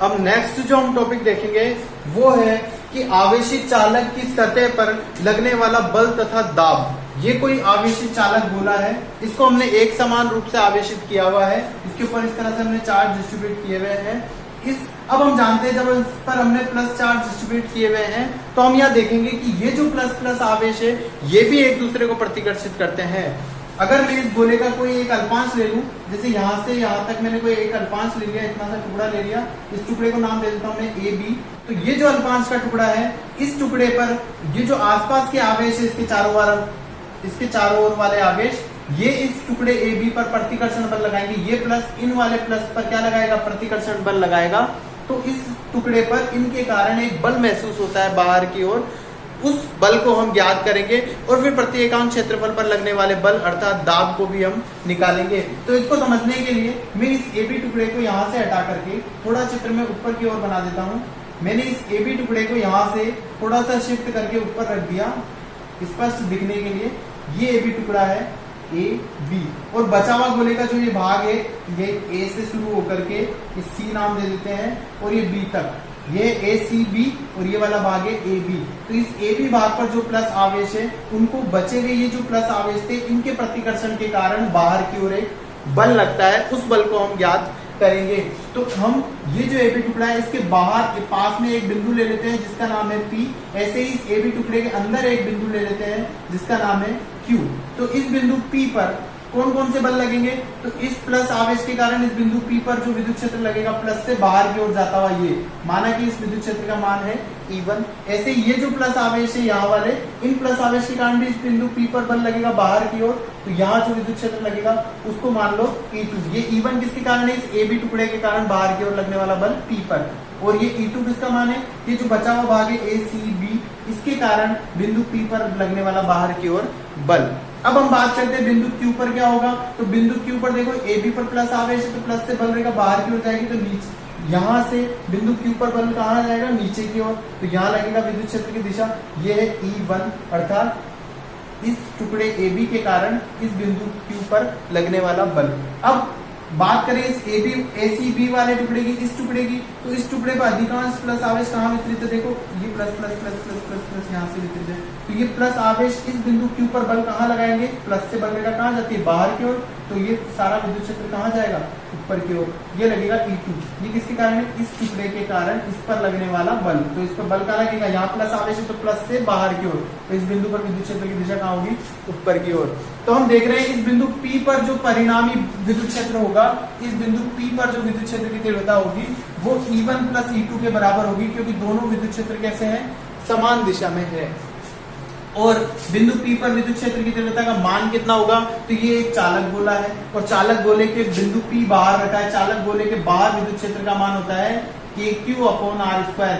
अब नेक्स्ट जो हम टॉपिक देखेंगे वो है कि आवेशी चालक की सतह पर लगने वाला बल तथा दाब। ये कोई आवेशी चालक गोला है, इसको हमने एक समान रूप से आवेशित किया हुआ है, इसके ऊपर इस तरह से हमने चार्ज डिस्ट्रीब्यूट किए हुए हैं। अब हम जानते हैं जब इस पर हमने प्लस चार्ज डिस्ट्रीब्यूट किए हुए हैं तो हम यहाँ देखेंगे कि ये जो प्लस प्लस आवेश है ये भी एक दूसरे को प्रतिकर्षित करते हैं। अगर मैं इस गोले का कोई एक अल्पांश ले लूं, जैसे यहाँ से यहाँ तक मैंने कोई एक अल्पांश ले लिया, इतना सा टुकड़ा ले लिया, इस टुकड़े को नाम दे देता हूं मैं ए बी। तो ये जो अल्पांश का टुकड़ा है, इस टुकड़े पर ये जो आसपास के आवेश है इसके चारों ओर वाले आवेश, ये इस टुकड़े ए बी पर प्रतिकर्षण बल लगाएंगे। ये प्लस इन वाले प्लस पर क्या लगाएगा, प्रतिकर्षण बल लगाएगा। तो इस टुकड़े पर इनके कारण एक बल महसूस होता है बाहर की ओर, उस बल को हम ज्ञात करेंगे और फिर प्रति एकांक क्षेत्रफल पर लगने वाले बल अर्थात दाब को भी हम निकालेंगे। तो इसको समझने के लिए मैं इस ए बी टुकड़े को यहाँ से हटा करके थोड़ा चित्र में ऊपर की ओर बना देता हूँ। मैंने इस ए बी टुकड़े को यहाँ से थोड़ा सा शिफ्ट करके ऊपर रख दिया स्पष्ट दिखने के लिए। ये ए बी टुकड़ा है ए बी, और बचा हुआ गोले का जो ये भाग है ये ए से शुरू होकर के सी नाम दे देते हैं और ये बी तक, ये ए सी बी, और ये वाला भाग है ए बी। तो इस ए बी भाग पर जो प्लस आवेश है उनको बचे हुए ये जो प्लस आवेश थे इनके प्रतिकर्षण के कारण बाहर की ओर एक बल लगता है, उस बल को हम ज्ञात करेंगे। तो हम ये जो ए बी टुकड़ा है इसके बाहर पास में एक बिंदु ले लेते हैं जिसका नाम है P। ऐसे ही इस ए बी टुकड़े के अंदर एक बिंदु ले लेते हैं जिसका नाम है Q। तो इस बिंदु P पर कौन कौन से बल लगेंगे, तो इस प्लस आवेश के कारण इस बिंदु P पर जो विद्युत क्षेत्र लगेगा प्लस से बाहर की ओर जाता हुआ, ये माना कि इस विद्युत क्षेत्र का मान है E1। ऐसे ये जो प्लस आवेश है यहाँ वाले, इन प्लस आवेश के कारण भी इस बिंदु P पर बल लगेगा बाहर की ओर, तो यहाँ जो विद्युत क्षेत्र लगेगा उसको मान लो E2। ये E1 किसके कारण है, इस ए बी टुकड़े के कारण बाहर की ओर लगने वाला बल P पर, और ये E2 किसका मान है, ये जो बचा हुआ भाग है ए सी बी, इसके कारण बिंदु P पर लगने वाला बाहर की ओर बल। अब हम बात करते हैं बिंदु Q पर क्या होगा। तो बिंदु Q पर देखो ए बी पर प्लस आवेश है तो प्लस से बल रहेगा बाहर की ओर जाएगी, तो नीचे यहाँ से बिंदु Q पर बल कहाँ जाएगा, नीचे की ओर, तो यहाँ लगेगा विद्युत क्षेत्र की दिशा, ये है E1 अर्थात इस टुकड़े ए बी के कारण इस बिंदु Q पर लगने वाला बल। अब बात करें इस A B A C B वाले टुकड़े की, इस टुकड़े की, तो इस टुकड़े पर अधिकांश प्लस आवेश कहाँ वितरित है, देखो ये plus plus plus plus plus plus यहाँ से वितरित है। तो ये प्लस आवेश इस बिंदु Q पर बल कहाँ लगाएंगे, प्लस से बल कहाँ जाती है, बाहर की ओर, तो ये सारा विद्युत क्षेत्र कहाँ जाएगा, ऊपर की ओर, ये लगेगा E2। ये किसके कारण है, इस टुकड़े के कारण इस पर लगने वाला बल। तो इस पर बल कहाँ लगेगा, यहाँ प्लस आवेश है तो प्लस से बाहर की ओर, तो इस बिंदु पर विद्युत क्षेत्र की दिशा कहाँ होगी, ऊपर की ओर। तो हम देख रहे हैं इस बिंदु P पर जो परिणामी विद्युत क्षेत्र होगा, इस बिंदु P पर जो विद्युत क्षेत्र की तीव्रता होगी वो E1 प्लस E2 के बराबर होगी, क्योंकि दोनों विद्युत क्षेत्र कैसे हैं, समान दिशा में है। और बिंदु P पर विद्युत क्षेत्र की तीव्रता का मान कितना होगा, तो ये एक चालक गोला है और चालक गोले के बिंदु P बाहर रखा है, चालक गोले के बाहर विद्युत क्षेत्र का मान होता है KQ upon R square,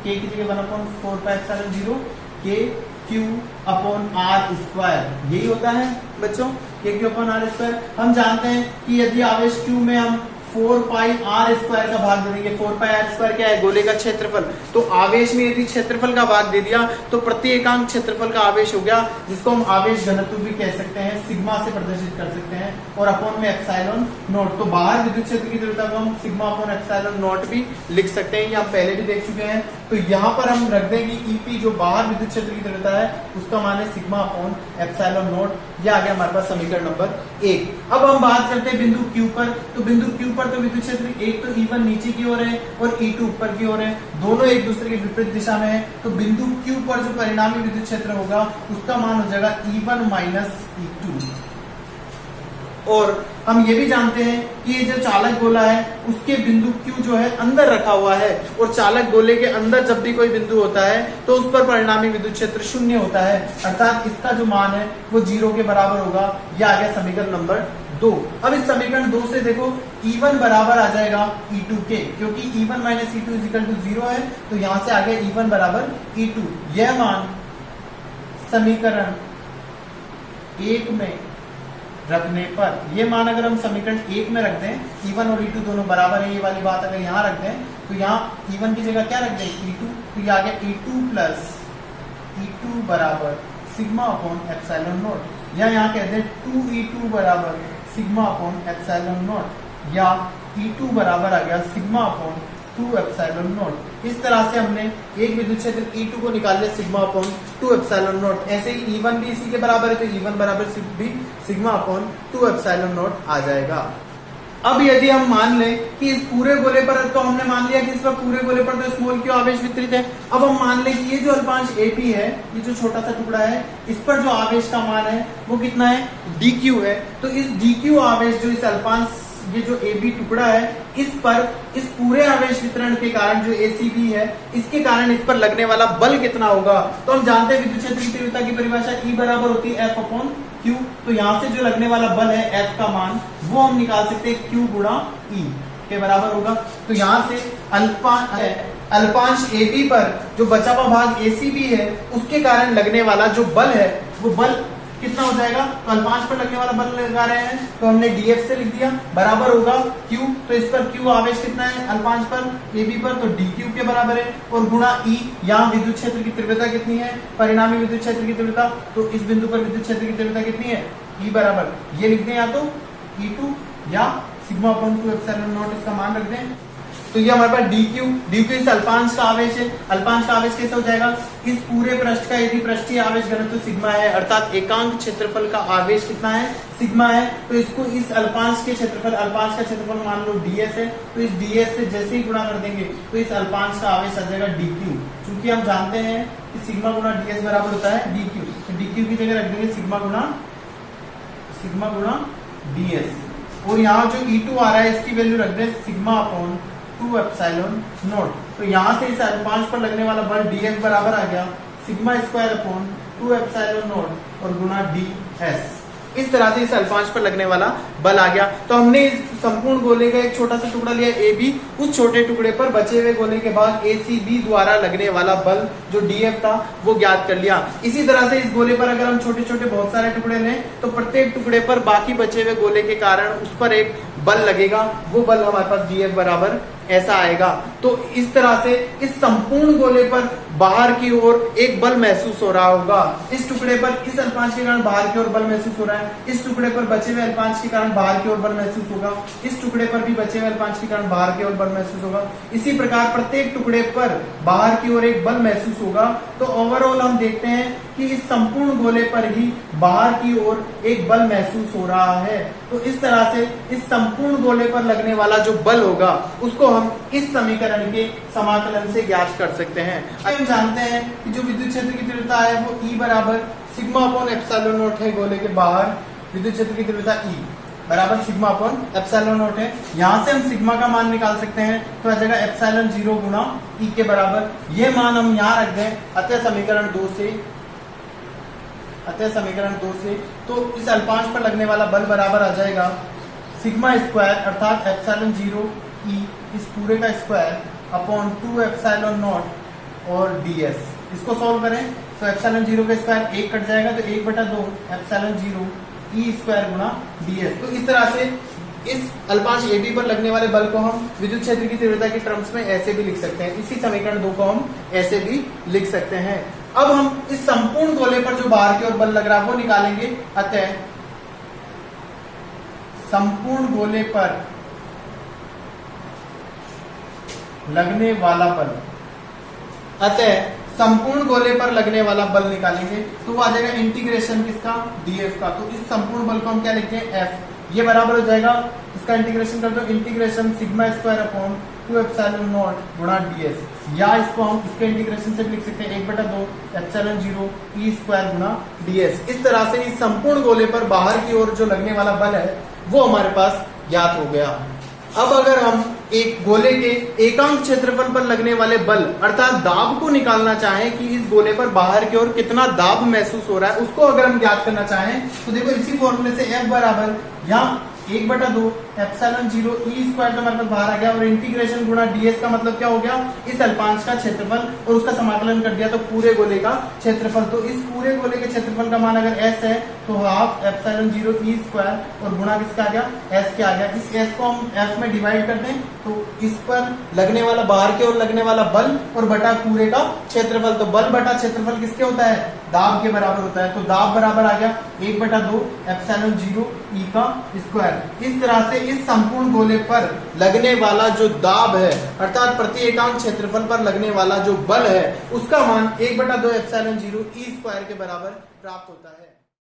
K की जगह 1/4π0 KQ अपॉन R स्क्वायर, यही होता है बच्चों KQ अपॉन R स्क्वायर। हम जानते हैं कि यदि आवेश Q में हम 4πr स्क्वायर का भाग दे देंगे, 4πr स्क्वायर क्या है, गोले का क्षेत्रफल, तो आवेश में यदि क्षेत्रफल का भाग दे दिया तो प्रति एकांक क्षेत्रफल का आवेश हो गया, जिसको हम आवेश घनत्व भी कह सकते हैं, सिग्मा से प्रदर्शित कर सकते हैं, और अपॉन में एप्सिलॉन नॉट। तो बाहर विद्युत क्षेत्र की तीव्रता को हम सिग्मा अपॉन एप्सिलॉन नॉट भी लिख सकते हैं, ये हम पहले भी देख चुके हैं। तो यहाँ पर हम रख देंगे EP जो बाहर विद्युत क्षेत्र की तीव्रता है उसका मान है सिग्मा अपॉन एप्सिलॉन नॉट। ये आ गया हमारे पास समीकरण नंबर 1। अब हम बात करते हैं बिंदु Q पर। तो बिंदु Q पर तो विद्युत क्षेत्र एक तो E1 नीचे की ओर है और E2 ऊपर की ओर है, दोनों एक दूसरे के विपरीत दिशा में है। तो बिंदु Q पर जो परिणामी विद्युत क्षेत्र होगा उसका मान हो जाएगा E1 माइनस E2। और हम ये भी जानते हैं कि ये जो चालक गोला है उसके बिंदु Q जो है अंदर रखा हुआ है, और चालक गोले के अंदर जब भी कोई बिंदु होता है तो उस पर परिणामी विद्युत क्षेत्र 0 होता है, अर्थात इसका जो मान है वो 0 के बराबर होगा। यह आ गया समीकरण नंबर 2। अब इस समीकरण 2 से देखो E1 बराबर आ जाएगा E2 के, क्योंकि E1 minus E2 equal to 0 है, तो यहां से आ गया E1 बराबर E2। यह मान समीकरण 1 में रखने पर, ये मान अगर हम समीकरण 1 में रख दें, E1 और E2 दोनों बराबर है, ये वाली बात अगर यहाँ रख दें तो यहाँ E1 की जगह क्या रख दें, E2, तो ये आ गया E2 प्लस E2 बराबर सिग्मा अपॉन एप्सिलॉन नॉट, या यहाँ कहते हैं 2E2 बराबर सिग्मा अपॉन एप्सिलॉन नॉट, या E2 बराबर आ गया सिग्मा अपॉन 2 एप्सिलॉन नॉट। इस तरह से हमने एक विद्युत क्षेत्र E2 को निकाल लिया सिग्मा अपॉन 2 एप्सिलॉन नॉट। ऐसे ही E1 भी इसी के बराबर है, तो E1 बराबर भी सिग्मा अपॉन 2 एप्सिलॉन नॉट आ जाएगा। अब यदि हम मान लें कि इस पूरे गोले पर, तो हमने मान लिया कि इस पर पूरे गोले पर तो स्मॉल क्यू आवेश वितरित है। अब हम मान लें कि ये जो अल्पांश AP है, ये जो छोटा सा टुकड़ा है, इस पर जो आवेश का मान है वो कितना है, dq है। तो इस dq आवेश जो इस अल्पांश, ये जो AB टुकड़ा है, इस पर इस पूरे आवेश वितरण के कारण जो ACB है, इसके कारण इस पर लगने वाला बल कितना होगा। तो हम जानते हैं विद्युत क्षेत्र की तीव्रता की परिभाषा E बराबर होती है F अपॉन Q। तो यहाँ से जो लगने वाला बल है F का मान, वो हम निकाल सकते हैं Q गुणा E के बराबर होगा। तो यहाँ से अल्पांश AB पर जो बचा हुआ भाग ACB है, उसके कारण लगने वाला जो बल है, वो बल कितना हो जाएगा। तो अल्पांश पर लगने वाला बल लगा रहे हैं, तो हमने DF से लिख दिया, बराबर होगा Q। तो इस पर Q आवेश कितना है अल्पांश पर AB पर, तो DQ के बराबर है, और गुणा E। यहाँ विद्युत क्षेत्र की तीव्रता कितनी है, परिणामी विद्युत क्षेत्र की तीव्रता, तो इस बिंदु पर विद्युत क्षेत्र की तीव्रता कितनी है, E बराबर, ये लिख दें या तो E2 या सिग्मा अपॉन 2 एप्सिलॉन नॉट, इसका मान रख दें। तो ये हमारे पास DQ इस अल्पांश का आवेश है। अल्पांश का आवेश कैसे हो जाएगा, इस पूरे पृष्ठ का यदि पृष्ठीय आवेश घनत्व सिग्मा है, अर्थात एकांक क्षेत्रफल का आवेश कितना है, सिग्मा है, तो इसको इस अल्पांश के क्षेत्रफल, अल्पांश का क्षेत्रफल मान लो DS है, तो इस DS से जैसे ही गुणा कर देंगे तो इस अल्पांश का आवेश आ जाएगा DQ। चूंकि हम जानते हैं कि सिग्मा गुणा DS बराबर होता है DQ, तो DQ की जगह रख देंगे सिग्मा गुणा DS। और यहाँ जो E2 आ रहा है, इसकी वैल्यू रख दें सिग्मा अपॉन 2 एप्सिलॉन नॉट। तो यहाँ से इस अल्पांश पर लगने वाला बल DF बराबर आ गया sigma square upon 2 epsilon not और गुणा DS। इस तरह से इस अल्पांश पर लगने वाला बल आ गया। तो हमने इस संपूर्ण गोले का एक छोटा सा टुकड़ा लिया AB, उस छोटे टुकड़े पर बचे हुए गोले के बाद ACB द्वारा लगने वाला बल जो DF था वो ज्ञात कर लिया। इसी तरह से इस गोले पर अगर हम छोटे छोटे बहुत सारे टुकड़े लें, तो प्रत्येक टुकड़े पर बाकी बचे हुए गोले के कारण उस पर एक बल लगेगा, वो बल हमारे पास DF बराबर ऐसा आएगा। तो इस तरह से इस संपूर्ण गोले पर बाहर की ओर एक बल महसूस हो रहा होगा। इस टुकड़े पर इस अल्पांश के कारण बाहर की ओर बल महसूस हो रहा है, इस टुकड़े पर बचे हुए अल्पांश के कारण बाहर की ओर बल महसूस होगा, इस टुकड़े पर भी बचे हुए अल्पांश के कारण बाहर की ओर बल महसूस होगा। इसी प्रकार प्रत्येक टुकड़े पर बाहर की ओर एक बल महसूस होगा। तो ओवरऑल हम देखते हैं कि इस संपूर्ण गोले पर ही बाहर की ओर एक बल महसूस हो रहा है। तो इस तरह से इस संपूर्ण गोले पर लगने वाला जो बल होगा, उसको हम इस समीकरण के समाकलन से ज्ञात कर सकते हैं। हम जानते हैं कि जो विद्युत क्षेत्र की तीव्रता है वो E बराबर सिग्मा अपॉन एप्सिलॉन नॉट है। गोले के बाहर विद्युत क्षेत्र की तीव्रता E बराबर सिग्मा अपॉन एप्सिलॉन नॉट है। यहाँ से हम सिग्मा का मान निकाल सकते हैं, तो आ जाएगा एप्सिलॉन 0 गुणा E के बराबर। ये मान हम यहाँ रख दें अतः समीकरण 2 से, तो इस अल्पांश पर लगने वाला बल बराबर आ जाएगा सिग्मा स्क्वायर अर्थात एप्सिलॉन 0 E इस पूरे का स्क्वायर अपॉन 2 एप्सिलॉन नॉट और DS। इसको सॉल्व करें तो एप्सिलॉन 0 का स्क्वायर 1 कट जाएगा, तो 1/2 एप्सिलॉन 0 E स्क्वायर गुणा DS। तो इस तरह से इस अल्पांश AB पर लगने वाले बल को हम विद्युत क्षेत्र की तीव्रता की टर्म्स में ऐसे भी लिख सकते हैं। इसी समीकरण 2 को हम ऐसे भी लिख सकते हैं। अब हम इस संपूर्ण गोले पर जो बाहर की ओर बल लग रहा है वो निकालेंगे। अतः संपूर्ण गोले पर लगने वाला बल, संपूर्ण गोले पर लगने वाला बल निकालेंगे, तो वो आ जाएगा इंटीग्रेशन किसका, DF का। तो इस संपूर्ण बल को हम क्या लिखते हैं, F। ये बराबर हो जाएगा, इसका इंटीग्रेशन कर दो, integration sigma square upon 2 epsilon not गुणा DS। या इसको हम इसके इंटीग्रेशन से भी लिख सकते हैं 1/2 एप्सिलॉन 0 E स्क्वायर गुणा DS। इस तरह से इस संपूर्ण गोले पर बाहर की ओर जो लगने वाला बल है वो हमारे पास ज्ञात हो गया। अब अगर हम एक गोले के एकांक क्षेत्रफल पर लगने वाले बल अर्थात दाब को निकालना चाहें कि इस गोले पर बाहर की ओर कितना दाब महसूस हो रहा है, उसको अगर हम ज्ञात करना चाहें तो देखो इसी फॉर्मूले से F बराबर यहाँ 1/2 एप्सिलॉन 0 E स्क्वायर का मतलब बाहर आ गया और इंटीग्रेशन गुणा DS का मतलब क्या हो गया, इस अल्पांश का क्षेत्रफल और उसका समाकलन कर दिया तो पूरे गोले का क्षेत्रफल। तो इस पूरे गोले के क्षेत्रफल का मान अगर S है तो हाफ एप्सिलॉन 0 E स्क्वायर और गुणा किसका आ गया, S के आ गया। इस S को हम F में डिवाइड कर दें तो इस पर लगने वाला बाहर की ओर लगने वाला बल और बटा पूरे का क्षेत्रफल। तो बल बटा क्षेत्रफल किसके होता है, दाब के बराबर होता है। तो दाब बराबर आ गया 1/2 एप्सिलॉन 0 ई का स्क्वायर। इस तरह से इस संपूर्ण गोले पर लगने वाला जो दाब है अर्थात प्रति एकांक क्षेत्रफल पर लगने वाला जो बल है उसका मान 1/2 एप्सिलॉन 0 ई स्क्वायर के बराबर प्राप्त होता है।